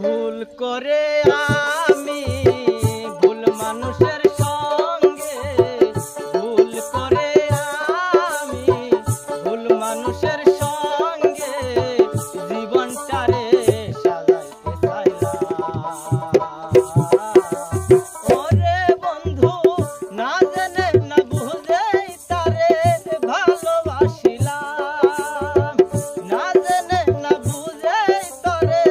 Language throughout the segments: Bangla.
ভুল করে আমি ভুল মানুষের সঙ্গে, ভুল করে আমি ভুল মানুষের সঙ্গে জীবনটারে সাজাইতে চাইলাম। ওরে বন্ধু না জেনে না বুঝেই তারে ভালোবাসিলাম, না জেনে না বুঝেই তারে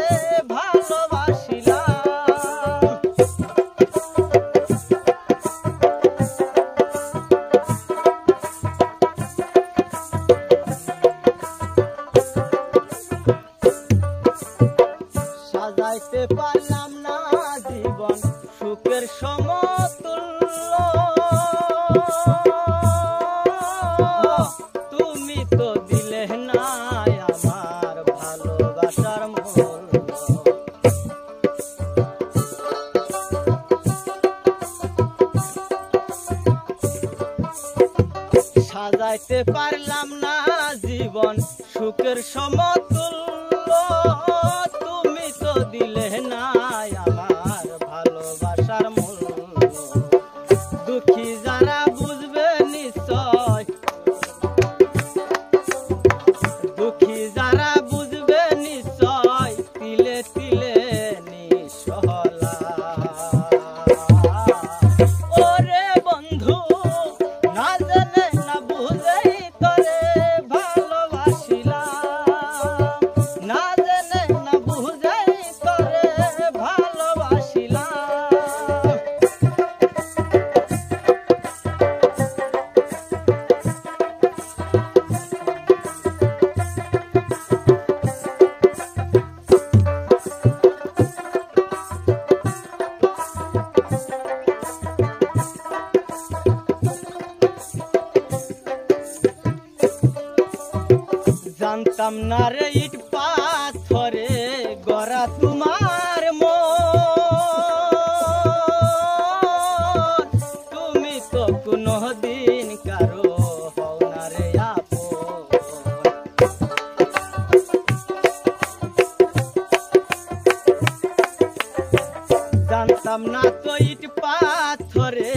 সাজাইতে পারলাম না জীবন সুখের সমতুল্য। তুমি তো দিলে না আমার ভালোবাসার মূল্য। সাজাইতে পারলাম না জীবন সুখের সমতুল্য। তুমি তো দিলে না আমার ভালোবাসার মূল্য। দুঃখী যারা বুঝবে নিশ্চয়, দুঃখী যারা বুঝবে নিশ্চয় তিলে তিলে নিঃসহলা। ওরে বন্ধু না জানে না বুঝেই তোরে ভালোবাসিলাম, না জানে না বুঝেই তোরে ভালোবাসিলাম। জানতাম না রে ইট পাথরে গড়া তোমার মন, তুমি তো কোনো দিন কারো হও না রে আপন। জানতাম না তো ইট পাথরে